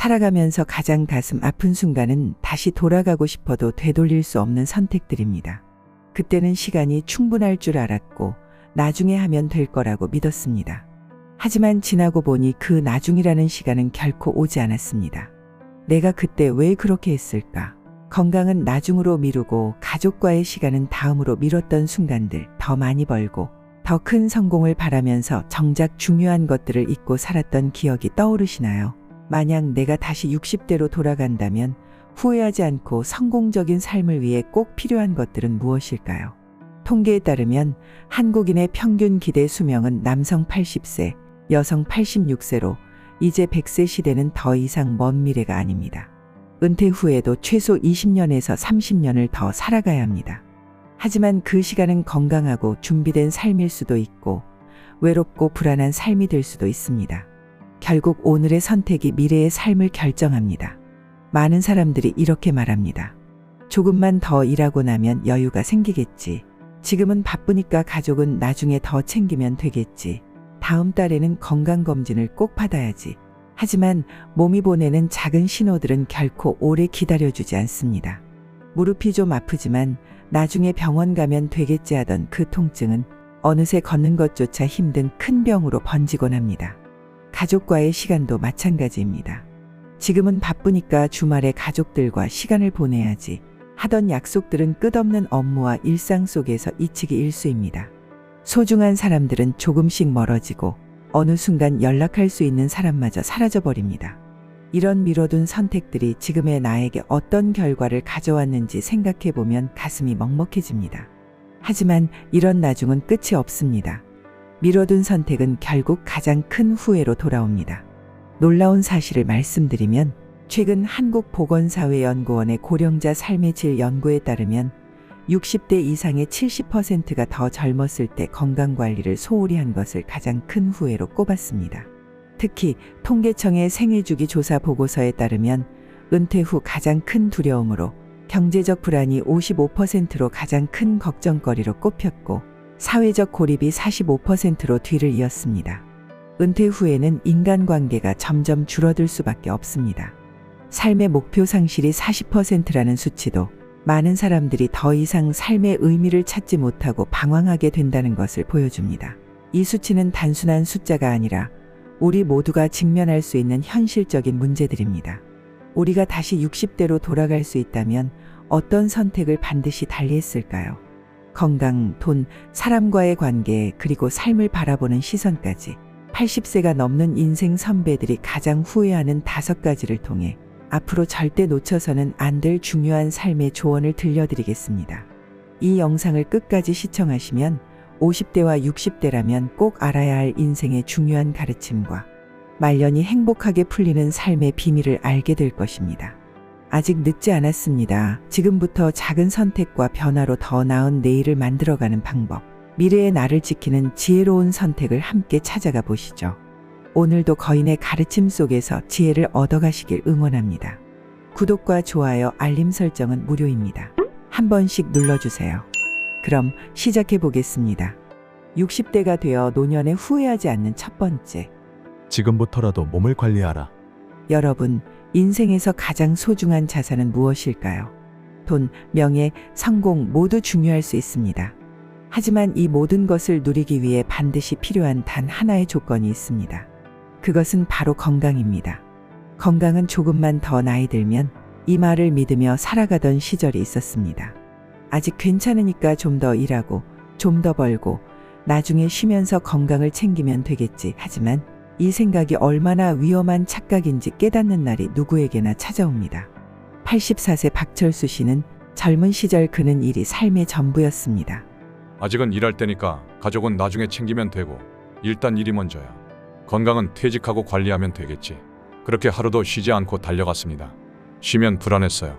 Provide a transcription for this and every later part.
살아가면서 가장 가슴 아픈 순간은 다시 돌아가고 싶어도 되돌릴 수 없는 선택들입니다. 그때는 시간이 충분할 줄 알았고 나중에 하면 될 거라고 믿었습니다. 하지만 지나고 보니 그 나중이라는 시간은 결코 오지 않았습니다. 내가 그때 왜 그렇게 했을까? 건강은 나중으로 미루고 가족과의 시간은 다음으로 미뤘던 순간들, 더 많이 벌고 더 큰 성공을 바라면서 정작 중요한 것들을 잊고 살았던 기억이 떠오르시나요? 만약 내가 다시 60대로 돌아간다면 후회하지 않고 성공적인 삶을 위해 꼭 필요한 것들은 무엇일까요? 통계에 따르면 한국인의 평균 기대 수명은 남성 80세, 여성 86세로 이제 100세 시대는 더 이상 먼 미래가 아닙니다. 은퇴 후에도 최소 20년에서 30년을 더 살아가야 합니다. 하지만 그 시간은 건강하고 준비된 삶일 수도 있고 외롭고 불안한 삶이 될 수도 있습니다. 결국 오늘의 선택이 미래의 삶을 결정합니다. 많은 사람들이 이렇게 말합니다. 조금만 더 일하고 나면 여유가 생기겠지. 지금은 바쁘니까 가족은 나중에 더 챙기면 되겠지. 다음 달에는 건강검진을 꼭 받아야지. 하지만 몸이 보내는 작은 신호들은 결코 오래 기다려주지 않습니다. 무릎이 좀 아프지만 나중에 병원 가면 되겠지 하던 그 통증은 어느새 걷는 것조차 힘든 큰 병으로 번지곤 합니다. 가족과의 시간도 마찬가지입니다. 지금은 바쁘니까 주말에 가족들과 시간을 보내야지 하던 약속들은 끝없는 업무와 일상 속에서 잊히기 일쑤입니다. 소중한 사람들은 조금씩 멀어지고 어느 순간 연락할 수 있는 사람마저 사라져버립니다. 이런 미뤄둔 선택들이 지금의 나에게 어떤 결과를 가져왔는지 생각해보면 가슴이 먹먹해집니다. 하지만 이런 나중은 끝이 없습니다. 미뤄둔 선택은 결국 가장 큰 후회로 돌아옵니다. 놀라운 사실을 말씀드리면 최근 한국보건사회연구원의 고령자 삶의 질 연구에 따르면 60대 이상의 70%가 더 젊었을 때 건강관리를 소홀히 한 것을 가장 큰 후회로 꼽았습니다. 특히 통계청의 생애주기 조사 보고서에 따르면 은퇴 후 가장 큰 두려움으로 경제적 불안이 55%로 가장 큰 걱정거리로 꼽혔고 사회적 고립이 45%로 뒤를 이었습니다. 은퇴 후에는 인간관계가 점점 줄어들 수밖에 없습니다. 삶의 목표 상실이 40%라는 수치도 많은 사람들이 더 이상 삶의 의미를 찾지 못하고 방황하게 된다는 것을 보여줍니다. 이 수치는 단순한 숫자가 아니라 우리 모두가 직면할 수 있는 현실적인 문제들입니다. 우리가 다시 60대로 돌아갈 수 있다면 어떤 선택을 반드시 달리했을까요? 건강, 돈, 사람과의 관계, 그리고 삶을 바라보는 시선까지 80세가 넘는 인생 선배들이 가장 후회하는 5가지를 통해 앞으로 절대 놓쳐서는 안 될 중요한 삶의 조언을 들려드리겠습니다. 이 영상을 끝까지 시청하시면 50대와 60대라면 꼭 알아야 할 인생의 중요한 가르침과 말년이 행복하게 풀리는 삶의 비밀을 알게 될 것입니다. 아직 늦지 않았습니다. 지금부터 작은 선택과 변화로 더 나은 내일을 만들어가는 방법, 미래의 나를 지키는 지혜로운 선택을 함께 찾아가 보시죠. 오늘도 거인의 가르침 속에서 지혜를 얻어가시길 응원합니다. 구독과 좋아요, 알림 설정은 무료입니다. 한 번씩 눌러주세요. 그럼 시작해 보겠습니다. 60대가 되어 노년에 후회하지 않는 첫 번째. 지금부터라도 몸을 관리하라. 여러분, 인생에서 가장 소중한 자산은 무엇일까요? 돈, 명예, 성공 모두 중요할 수 있습니다. 하지만 이 모든 것을 누리기 위해 반드시 필요한 단 하나의 조건이 있습니다. 그것은 바로 건강입니다. 건강은 조금만 더 나이 들면 이 말을 믿으며 살아가던 시절이 있었습니다. 아직 괜찮으니까 좀 더 일하고 좀 더 벌고 나중에 쉬면서 건강을 챙기면 되겠지. 하지만 이 생각이 얼마나 위험한 착각인지 깨닫는 날이 누구에게나 찾아옵니다. 84세 박철수 씨는 젊은 시절 그는 일이 삶의 전부였습니다. 아직은 일할 때니까 가족은 나중에 챙기면 되고 일단 일이 먼저야. 건강은 퇴직하고 관리하면 되겠지. 그렇게 하루도 쉬지 않고 달려갔습니다. 쉬면 불안했어요.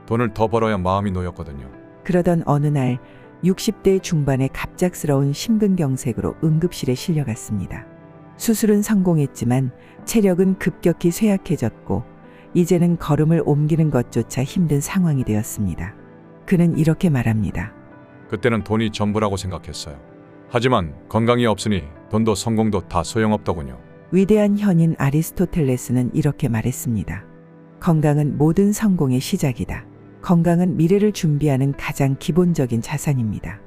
돈을 더 벌어야 마음이 놓였거든요. 그러던 어느 날 60대 중반의 갑작스러운 심근경색으로 응급실에 실려갔습니다. 수술은 성공했지만 체력은 급격히 쇠약해졌고 이제는 걸음을 옮기는 것조차 힘든 상황이 되었습니다. 그는 이렇게 말합니다. 그때는 돈이 전부라고 생각했어요. 하지만 건강이 없으니 돈도 성공도 다 소용없더군요. 위대한 현인 아리스토텔레스는 이렇게 말했습니다. 건강은 모든 성공의 시작이다. 건강은 미래를 준비하는 가장 기본적인 자산입니다.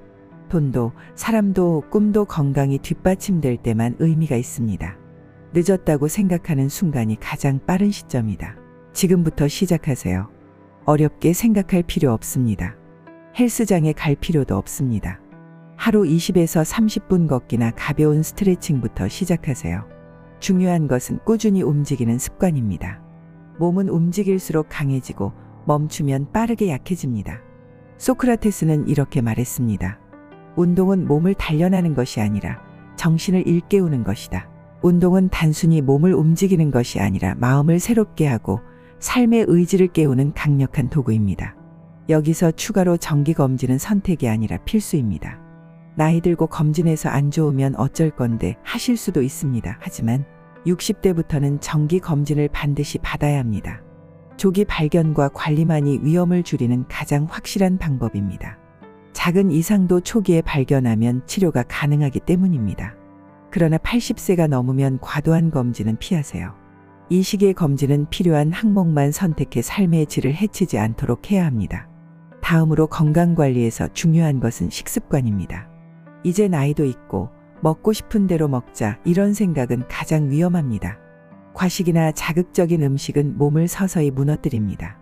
돈도 사람도 꿈도 건강이 뒷받침될 때만 의미가 있습니다. 늦었다고 생각하는 순간이 가장 빠른 시점이다. 지금부터 시작하세요. 어렵게 생각할 필요 없습니다. 헬스장에 갈 필요도 없습니다. 하루 20에서 30분 걷기나 가벼운 스트레칭부터 시작하세요. 중요한 것은 꾸준히 움직이는 습관입니다. 몸은 움직일수록 강해지고 멈추면 빠르게 약해집니다. 소크라테스는 이렇게 말했습니다. 운동은 몸을 단련하는 것이 아니라 정신을 일깨우는 것이다. 운동은 단순히 몸을 움직이는 것이 아니라 마음을 새롭게 하고 삶의 의지를 깨우는 강력한 도구입니다. 여기서 추가로 정기검진은 선택이 아니라 필수입니다. 나이 들고 검진해서 안 좋으면 어쩔 건데 하실 수도 있습니다. 하지만 60대부터는 정기검진을 반드시 받아야 합니다. 조기 발견과 관리만이 위험을 줄이는 가장 확실한 방법입니다. 작은 이상도 초기에 발견하면 치료가 가능하기 때문입니다. 그러나 80세가 넘으면 과도한 검진은 피하세요. 이 시기의 검진은 필요한 항목만 선택해 삶의 질을 해치지 않도록 해야 합니다. 다음으로 건강관리에서 중요한 것은 식습관입니다. 이제 나이도 있고 먹고 싶은 대로 먹자 이런 생각은 가장 위험합니다. 과식이나 자극적인 음식은 몸을 서서히 무너뜨립니다.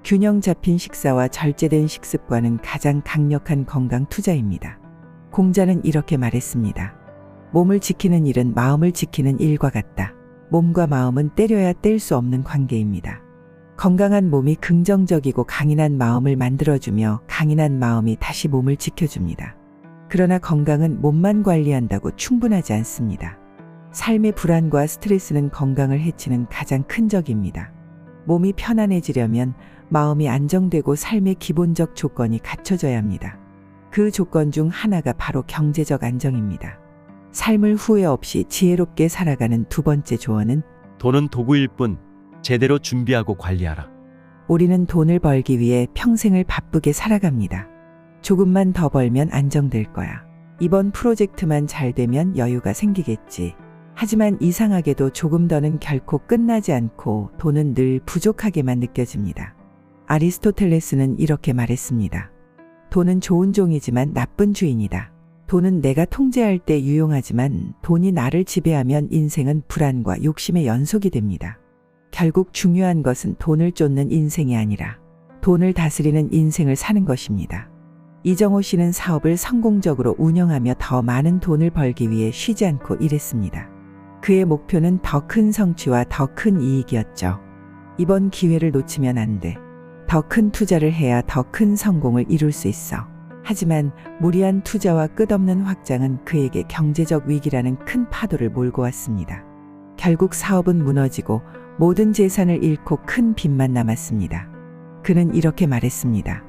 균형 잡힌 식사와 절제된 식습관은 가장 강력한 건강 투자입니다. 공자는 이렇게 말했습니다. 몸을 지키는 일은 마음을 지키는 일과 같다. 몸과 마음은 때려야 뗄 수 없는 관계입니다. 건강한 몸이 긍정적이고 강인한 마음을 만들어주며 강인한 마음이 다시 몸을 지켜줍니다. 그러나 건강은 몸만 관리한다고 충분하지 않습니다. 삶의 불안과 스트레스는 건강을 해치는 가장 큰 적입니다. 몸이 편안해지려면 마음이 안정되고 삶의 기본적 조건이 갖춰져야 합니다. 그 조건 중 하나가 바로 경제적 안정입니다. 삶을 후회 없이 지혜롭게 살아가는 두 번째 조언은 돈은 도구일 뿐 제대로 준비하고 관리하라. 우리는 돈을 벌기 위해 평생을 바쁘게 살아갑니다. 조금만 더 벌면 안정될 거야. 이번 프로젝트만 잘 되면 여유가 생기겠지. 하지만 이상하게도 조금 더는 결코 끝나지 않고 돈은 늘 부족하게만 느껴집니다. 아리스토텔레스는 이렇게 말했습니다. 돈은 좋은 종이지만 나쁜 주인이다. 돈은 내가 통제할 때 유용하지만 돈이 나를 지배하면 인생은 불안과 욕심의 연속이 됩니다. 결국 중요한 것은 돈을 쫓는 인생이 아니라 돈을 다스리는 인생을 사는 것입니다. 이정호 씨는 사업을 성공적으로 운영하며 더 많은 돈을 벌기 위해 쉬지 않고 일했습니다. 그의 목표는 더 큰 성취와 더 큰 이익이었죠. 이번 기회를 놓치면 안 돼. 더 큰 투자를 해야 더 큰 성공을 이룰 수 있어. 하지만 무리한 투자와 끝없는 확장은 그에게 경제적 위기라는 큰 파도를 몰고 왔습니다. 결국 사업은 무너지고 모든 재산을 잃고 큰 빚만 남았습니다. 그는 이렇게 말했습니다.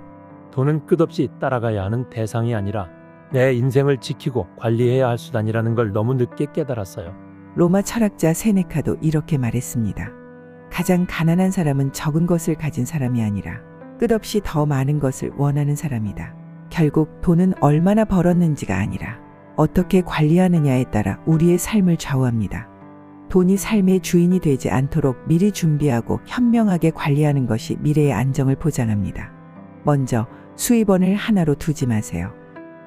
돈은 끝없이 따라가야 하는 대상이 아니라 내 인생을 지키고 관리해야 할 수단이라는 걸 너무 늦게 깨달았어요. 로마 철학자 세네카도 이렇게 말했습니다. 가장 가난한 사람은 적은 것을 가진 사람이 아니라 끝없이 더 많은 것을 원하는 사람이다. 결국 돈은 얼마나 벌었는지가 아니라 어떻게 관리하느냐에 따라 우리의 삶을 좌우합니다. 돈이 삶의 주인이 되지 않도록 미리 준비하고 현명하게 관리하는 것이 미래의 안정을 보장합니다. 먼저 수입원을 하나로 두지 마세요.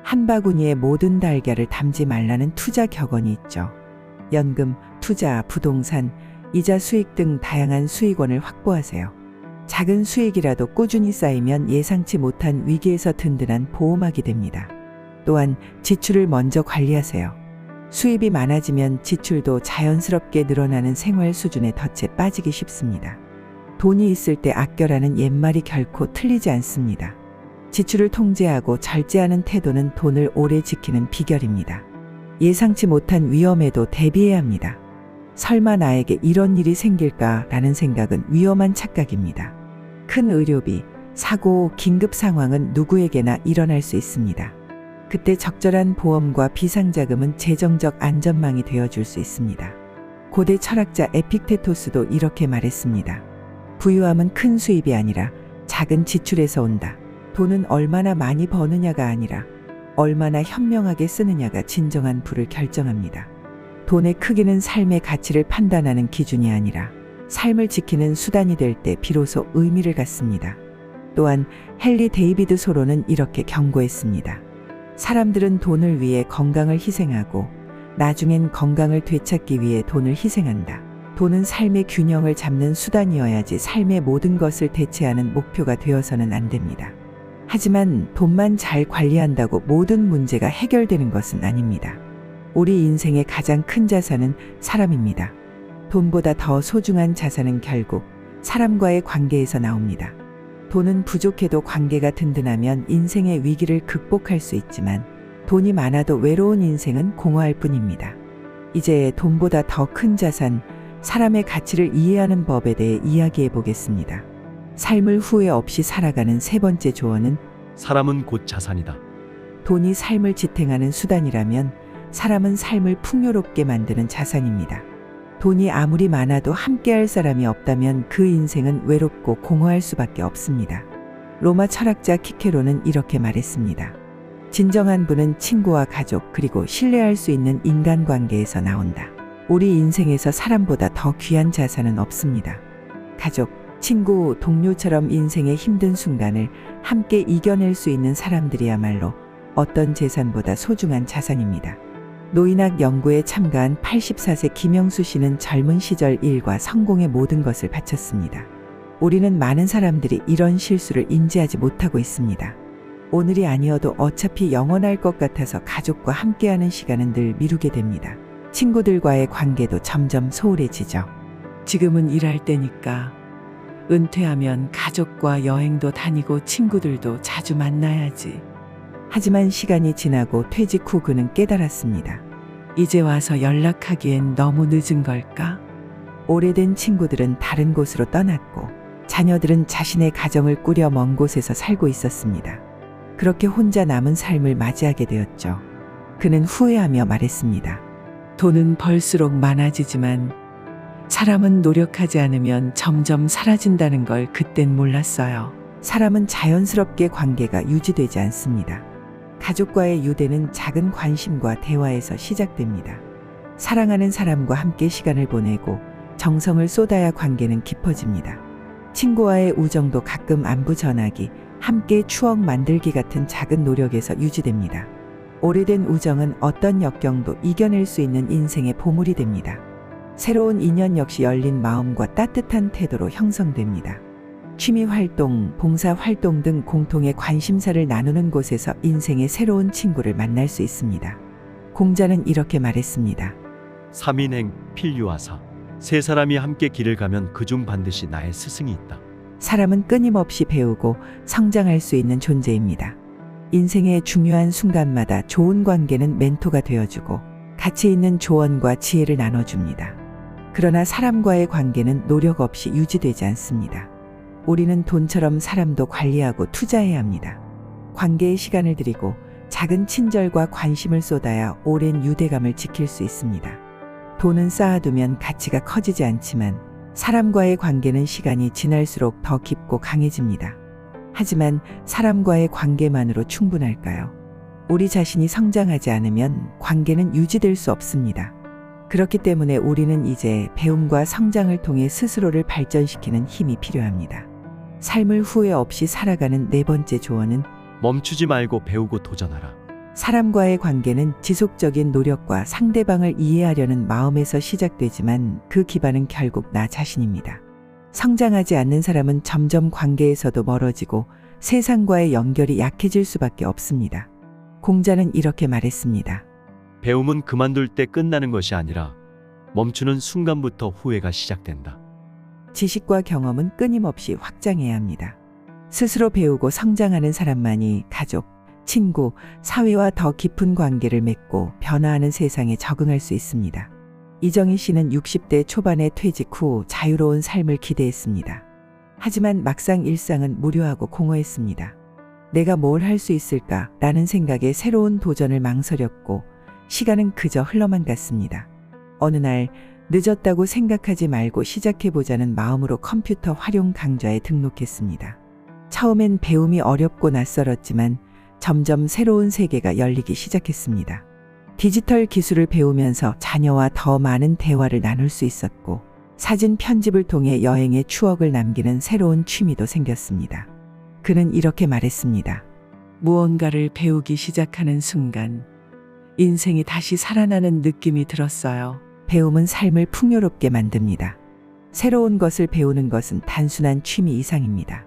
한 바구니에 모든 달걀을 담지 말라는 투자 격언이 있죠. 연금, 투자, 부동산, 이자 수익 등 다양한 수익원을 확보하세요. 작은 수익이라도 꾸준히 쌓이면 예상치 못한 위기에서 든든한 보호막이 됩니다. 또한 지출을 먼저 관리하세요. 수입이 많아지면 지출도 자연스럽게 늘어나는 생활 수준에 덫에 빠지기 쉽습니다. 돈이 있을 때 아껴라는 옛말이 결코 틀리지 않습니다. 지출을 통제하고 절제하는 태도는 돈을 오래 지키는 비결입니다. 예상치 못한 위험에도 대비해야 합니다. 설마 나에게 이런 일이 생길까라는 생각은 위험한 착각입니다. 큰 의료비, 사고, 긴급 상황은 누구에게나 일어날 수 있습니다. 그때 적절한 보험과 비상자금은 재정적 안전망이 되어줄 수 있습니다. 고대 철학자 에픽테토스도 이렇게 말했습니다. 부유함은 큰 수입이 아니라 작은 지출에서 온다. 돈은 얼마나 많이 버느냐가 아니라 얼마나 현명하게 쓰느냐가 진정한 부를 결정합니다. 돈의 크기는 삶의 가치를 판단하는 기준이 아니라 삶을 지키는 수단이 될 때 비로소 의미를 갖습니다. 또한 헨리 데이비드 소로는 이렇게 경고했습니다. 사람들은 돈을 위해 건강을 희생하고 나중엔 건강을 되찾기 위해 돈을 희생한다. 돈은 삶의 균형을 잡는 수단이어야지 삶의 모든 것을 대체하는 목표가 되어서는 안 됩니다. 하지만 돈만 잘 관리한다고 모든 문제가 해결되는 것은 아닙니다. 우리 인생의 가장 큰 자산은 사람입니다. 돈보다 더 소중한 자산은 결국 사람과의 관계에서 나옵니다. 돈은 부족해도 관계가 든든하면 인생의 위기를 극복할 수 있지만 돈이 많아도 외로운 인생은 공허할 뿐입니다. 이제 돈보다 더 큰 자산, 사람의 가치를 이해하는 법에 대해 이야기해 보겠습니다. 삶을 후회 없이 살아가는 세 번째 조언은 사람은 곧 자산이다. 돈이 삶을 지탱하는 수단이라면 사람은 삶을 풍요롭게 만드는 자산입니다. 돈이 아무리 많아도 함께할 사람이 없다면 그 인생은 외롭고 공허할 수밖에 없습니다. 로마 철학자 키케로는 이렇게 말했습니다. 진정한 부는 친구와 가족 그리고 신뢰할 수 있는 인간관계에서 나온다. 우리 인생에서 사람보다 더 귀한 자산은 없습니다. 가족, 친구, 동료처럼 인생의 힘든 순간을 함께 이겨낼 수 있는 사람들이야말로 어떤 재산보다 소중한 자산입니다. 노인학 연구에 참가한 84세 김영수 씨는 젊은 시절 일과 성공의 모든 것을 바쳤습니다. 우리는 많은 사람들이 이런 실수를 인지하지 못하고 있습니다. 오늘이 아니어도 어차피 영원할 것 같아서 가족과 함께하는 시간은 늘 미루게 됩니다. 친구들과의 관계도 점점 소홀해지죠. 지금은 일할 때니까 은퇴하면 가족과 여행도 다니고 친구들도 자주 만나야지. 하지만 시간이 지나고 퇴직 후 그는 깨달았습니다. 이제 와서 연락하기엔 너무 늦은 걸까? 오래된 친구들은 다른 곳으로 떠났고 자녀들은 자신의 가정을 꾸려 먼 곳에서 살고 있었습니다. 그렇게 혼자 남은 삶을 맞이하게 되었죠. 그는 후회하며 말했습니다. 돈은 벌수록 많아지지만 사람은 노력하지 않으면 점점 사라진다는 걸 그땐 몰랐어요. 사람은 자연스럽게 관계가 유지되지 않습니다. 가족과의 유대는 작은 관심과 대화에서 시작됩니다. 사랑하는 사람과 함께 시간을 보내고 정성을 쏟아야 관계는 깊어집니다. 친구와의 우정도 가끔 안부 전하기, 함께 추억 만들기 같은 작은 노력에서 유지됩니다. 오래된 우정은 어떤 역경도 이겨낼 수 있는 인생의 보물이 됩니다. 새로운 인연 역시 열린 마음과 따뜻한 태도로 형성됩니다. 취미 활동, 봉사 활동 등 공통의 관심사를 나누는 곳에서 인생의 새로운 친구를 만날 수 있습니다. 공자는 이렇게 말했습니다. 삼인행 필유하사. 세 사람이 함께 길을 가면 그중 반드시 나의 스승이 있다. 사람은 끊임없이 배우고 성장할 수 있는 존재입니다. 인생의 중요한 순간마다 좋은 관계는 멘토가 되어주고 가치 있는 조언과 지혜를 나눠줍니다. 그러나 사람과의 관계는 노력 없이 유지되지 않습니다. 우리는 돈처럼 사람도 관리하고 투자해야 합니다. 관계에 시간을 들이고 작은 친절과 관심을 쏟아야 오랜 유대감을 지킬 수 있습니다. 돈은 쌓아두면 가치가 커지지 않지만 사람과의 관계는 시간이 지날수록 더 깊고 강해집니다. 하지만 사람과의 관계만으로 충분할까요? 우리 자신이 성장하지 않으면 관계는 유지될 수 없습니다. 그렇기 때문에 우리는 이제 배움과 성장을 통해 스스로를 발전시키는 힘이 필요합니다. 삶을 후회 없이 살아가는 네 번째 조언은 멈추지 말고 배우고 도전하라. 사람과의 관계는 지속적인 노력과 상대방을 이해하려는 마음에서 시작되지만 그 기반은 결국 나 자신입니다. 성장하지 않는 사람은 점점 관계에서도 멀어지고 세상과의 연결이 약해질 수밖에 없습니다. 공자는 이렇게 말했습니다. 배움은 그만둘 때 끝나는 것이 아니라 멈추는 순간부터 후회가 시작된다. 지식과 경험은 끊임없이 확장해야 합니다. 스스로 배우고 성장하는 사람만이 가족, 친구, 사회와 더 깊은 관계를 맺고 변화하는 세상에 적응할 수 있습니다. 이정희 씨는 60대 초반에 퇴직 후 자유로운 삶을 기대했습니다. 하지만 막상 일상은 무료하고 공허했습니다. 내가 뭘 할 수 있을까? 라는 생각에 새로운 도전을 망설였고 시간은 그저 흘러만 갔습니다. 어느 날 늦었다고 생각하지 말고 시작해보자는 마음으로 컴퓨터 활용 강좌에 등록했습니다. 처음엔 배움이 어렵고 낯설었지만 점점 새로운 세계가 열리기 시작했습니다. 디지털 기술을 배우면서 자녀와 더 많은 대화를 나눌 수 있었고 사진 편집을 통해 여행의 추억을 남기는 새로운 취미도 생겼습니다. 그는 이렇게 말했습니다. 무언가를 배우기 시작하는 순간 인생이 다시 살아나는 느낌이 들었어요. 배움은 삶을 풍요롭게 만듭니다. 새로운 것을 배우는 것은 단순한 취미 이상입니다.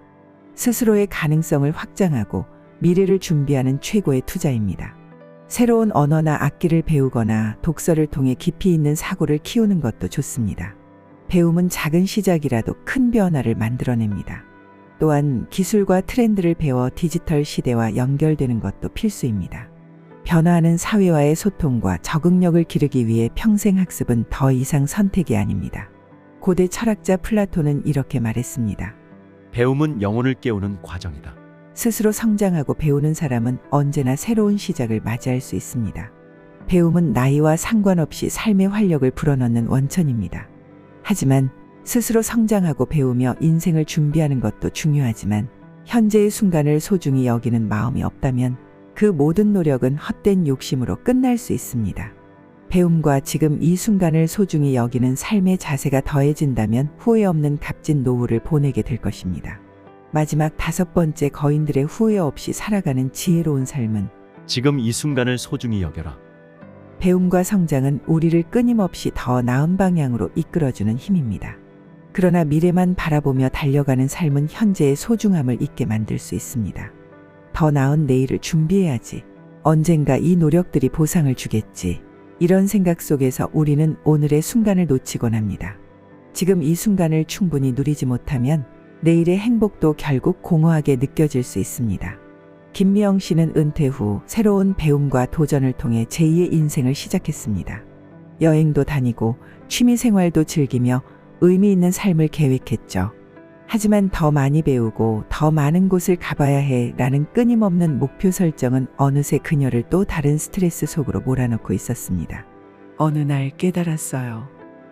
스스로의 가능성을 확장하고 미래를 준비하는 최고의 투자입니다. 새로운 언어나 악기를 배우거나 독서를 통해 깊이 있는 사고를 키우는 것도 좋습니다. 배움은 작은 시작이라도 큰 변화를 만들어냅니다. 또한 기술과 트렌드를 배워 디지털 시대와 연결되는 것도 필수입니다. 변화하는 사회와의 소통과 적응력을 기르기 위해 평생 학습은 더 이상 선택이 아닙니다. 고대 철학자 플라톤은 이렇게 말했습니다. 배움은 영혼을 깨우는 과정이다. 스스로 성장하고 배우는 사람은 언제나 새로운 시작을 맞이할 수 있습니다. 배움은 나이와 상관없이 삶의 활력을 불어넣는 원천입니다. 하지만 스스로 성장하고 배우며 인생을 준비하는 것도 중요하지만 현재의 순간을 소중히 여기는 마음이 없다면 그 모든 노력은 헛된 욕심으로 끝날 수 있습니다. 배움과 지금 이 순간을 소중히 여기는 삶의 자세가 더해진다면 후회 없는 값진 노후를 보내게 될 것입니다. 마지막 5번째, 거인들의 후회 없이 살아가는 지혜로운 삶은 지금 이 순간을 소중히 여겨라. 배움과 성장은 우리를 끊임없이 더 나은 방향으로 이끌어주는 힘입니다. 그러나 미래만 바라보며 달려가는 삶은 현재의 소중함을 잊게 만들 수 있습니다. 더 나은 내일을 준비해야지. 언젠가 이 노력들이 보상을 주겠지. 이런 생각 속에서 우리는 오늘의 순간을 놓치곤 합니다. 지금 이 순간을 충분히 누리지 못하면 내일의 행복도 결국 공허하게 느껴질 수 있습니다. 김미영 씨는 은퇴 후 새로운 배움과 도전을 통해 제2의 인생을 시작했습니다. 여행도 다니고 취미 생활도 즐기며 의미 있는 삶을 계획했죠. 하지만 더 많이 배우고 더 많은 곳을 가봐야 해라는 끊임없는 목표 설정은 어느새 그녀를 또 다른 스트레스 속으로 몰아넣고 있었습니다. 어느 날 깨달았어요.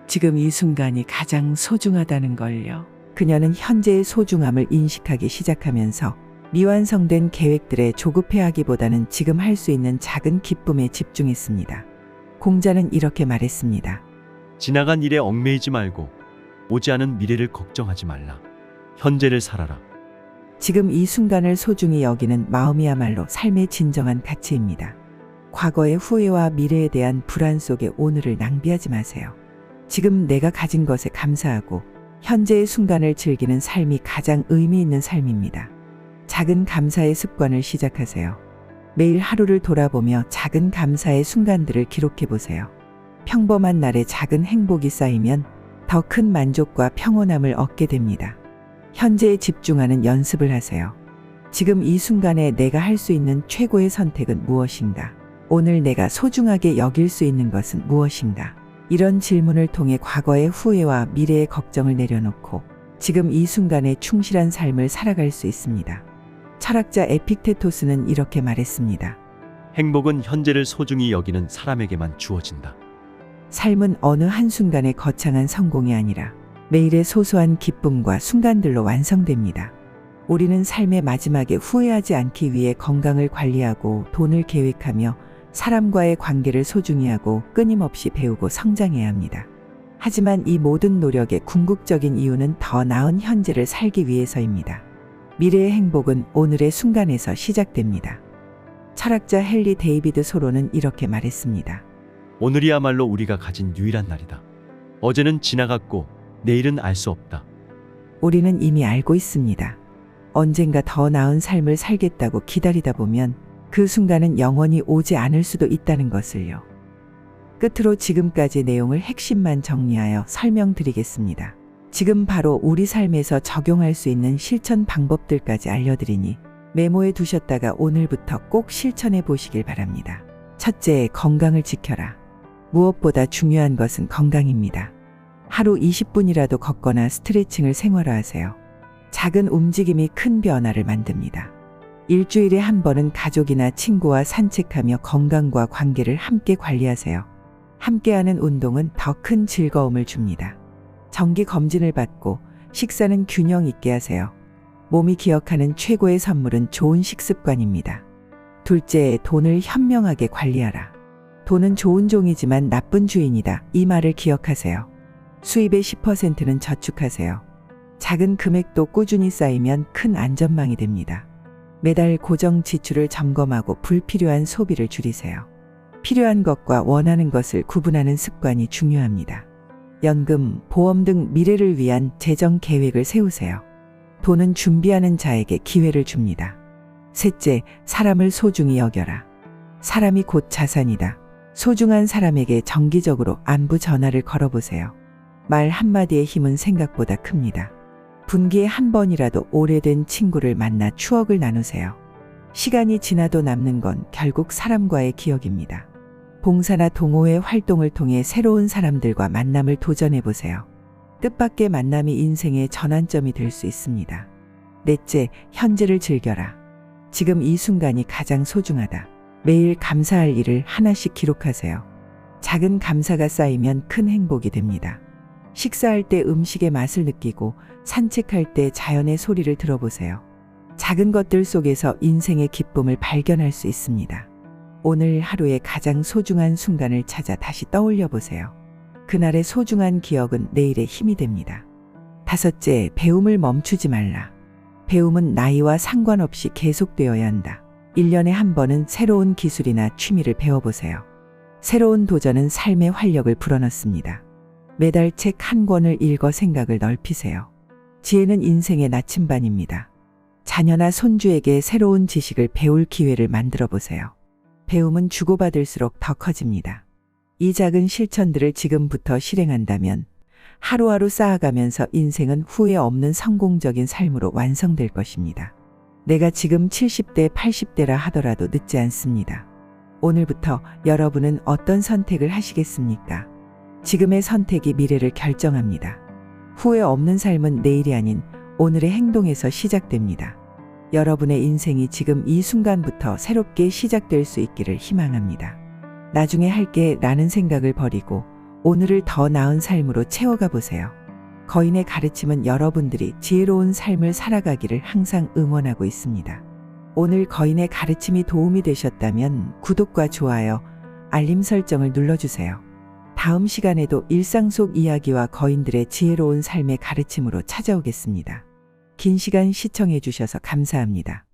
지금 이 순간이 가장 소중하다는 걸요. 그녀는 현재의 소중함을 인식하기 시작하면서 미완성된 계획들에 조급해하기보다는 지금 할 수 있는 작은 기쁨에 집중했습니다. 공자는 이렇게 말했습니다. 지나간 일에 얽매이지 말고 오지 않은 미래를 걱정하지 말라. 현재를 살아라. 지금 이 순간을 소중히 여기는 마음이야말로 삶의 진정한 가치입니다. 과거의 후회와 미래에 대한 불안 속에 오늘을 낭비하지 마세요. 지금 내가 가진 것에 감사하고 현재의 순간을 즐기는 삶이 가장 의미 있는 삶입니다. 작은 감사의 습관을 시작하세요. 매일 하루를 돌아보며 작은 감사의 순간들을 기록해 보세요. 평범한 날에 작은 행복이 쌓이면 더 큰 만족과 평온함을 얻게 됩니다. 현재에 집중하는 연습을 하세요. 지금 이 순간에 내가 할 수 있는 최고의 선택은 무엇인가? 오늘 내가 소중하게 여길 수 있는 것은 무엇인가? 이런 질문을 통해 과거의 후회와 미래의 걱정을 내려놓고 지금 이 순간에 충실한 삶을 살아갈 수 있습니다. 철학자 에픽테토스는 이렇게 말했습니다. 행복은 현재를 소중히 여기는 사람에게만 주어진다. 삶은 어느 한순간의 거창한 성공이 아니라 매일의 소소한 기쁨과 순간들로 완성됩니다. 우리는 삶의 마지막에 후회하지 않기 위해 건강을 관리하고 돈을 계획하며 사람과의 관계를 소중히 하고 끊임없이 배우고 성장해야 합니다. 하지만 이 모든 노력의 궁극적인 이유는 더 나은 현재를 살기 위해서입니다. 미래의 행복은 오늘의 순간에서 시작됩니다. 철학자 헨리 데이비드 소로는 이렇게 말했습니다. 오늘이야말로 우리가 가진 유일한 날이다. 어제는 지나갔고 내일은 알 수 없다. 우리는 이미 알고 있습니다. 언젠가 더 나은 삶을 살겠다고 기다리다 보면 그 순간은 영원히 오지 않을 수도 있다는 것을요. 끝으로 지금까지 내용을 핵심만 정리하여 설명드리겠습니다. 지금 바로 우리 삶에서 적용할 수 있는 실천 방법들까지 알려드리니 메모해 두셨다가 오늘부터 꼭 실천해 보시길 바랍니다. 첫째, 건강을 지켜라. 무엇보다 중요한 것은 건강입니다. 하루 20분이라도 걷거나 스트레칭을 생활화하세요. 작은 움직임이 큰 변화를 만듭니다. 일주일에 한 번은 가족이나 친구와 산책하며 건강과 관계를 함께 관리하세요. 함께하는 운동은 더 큰 즐거움을 줍니다. 정기 검진을 받고 식사는 균형 있게 하세요. 몸이 기억하는 최고의 선물은 좋은 식습관입니다. 둘째, 돈을 현명하게 관리하라. 돈은 좋은 종이지만 나쁜 주인이다. 이 말을 기억하세요. 수입의 10%는 저축하세요. 작은 금액도 꾸준히 쌓이면 큰 안전망이 됩니다. 매달 고정 지출을 점검하고 불필요한 소비를 줄이세요. 필요한 것과 원하는 것을 구분하는 습관이 중요합니다. 연금, 보험 등 미래를 위한 재정 계획을 세우세요. 돈은 준비하는 자에게 기회를 줍니다. 셋째, 사람을 소중히 여겨라. 사람이 곧 자산이다. 소중한 사람에게 정기적으로 안부 전화를 걸어보세요. 말 한마디의 힘은 생각보다 큽니다. 분기에 한 번이라도 오래된 친구를 만나 추억을 나누세요. 시간이 지나도 남는 건 결국 사람과의 기억입니다. 봉사나 동호회 활동을 통해 새로운 사람들과 만남을 도전해보세요. 뜻밖의 만남이 인생의 전환점이 될 수 있습니다. 넷째, 현재를 즐겨라. 지금 이 순간이 가장 소중하다. 매일 감사할 일을 하나씩 기록하세요. 작은 감사가 쌓이면 큰 행복이 됩니다. 식사할 때 음식의 맛을 느끼고 산책할 때 자연의 소리를 들어보세요. 작은 것들 속에서 인생의 기쁨을 발견할 수 있습니다. 오늘 하루의 가장 소중한 순간을 찾아 다시 떠올려 보세요. 그날의 소중한 기억은 내일의 힘이 됩니다. 다섯째, 배움을 멈추지 말라. 배움은 나이와 상관없이 계속되어야 한다. 1년에 한 번은 새로운 기술이나 취미를 배워보세요. 새로운 도전은 삶의 활력을 불어넣습니다. 매달 책 한 권을 읽어 생각을 넓히세요. 지혜는 인생의 나침반입니다. 자녀나 손주에게 새로운 지식을 배울 기회를 만들어 보세요. 배움은 주고받을수록 더 커집니다. 이 작은 실천들을 지금부터 실행한다면 하루하루 쌓아가면서 인생은 후회 없는 성공적인 삶으로 완성될 것입니다. 내가 지금 70대, 80대라 하더라도 늦지 않습니다. 오늘부터 여러분은 어떤 선택을 하시겠습니까? 지금의 선택이 미래를 결정합니다. 후회 없는 삶은 내일이 아닌 오늘의 행동에서 시작됩니다. 여러분의 인생이 지금 이 순간부터 새롭게 시작될 수 있기를 희망합니다. 나중에 할게 라는 생각을 버리고 오늘을 더 나은 삶으로 채워가 보세요. 거인의 가르침은 여러분들이 지혜로운 삶을 살아가기를 항상 응원하고 있습니다. 오늘 거인의 가르침이 도움이 되셨다면 구독과 좋아요, 알림 설정을 눌러주세요. 다음 시간에도 일상 속 이야기와 거인들의 지혜로운 삶의 가르침으로 찾아오겠습니다. 긴 시간 시청해 주셔서 감사합니다.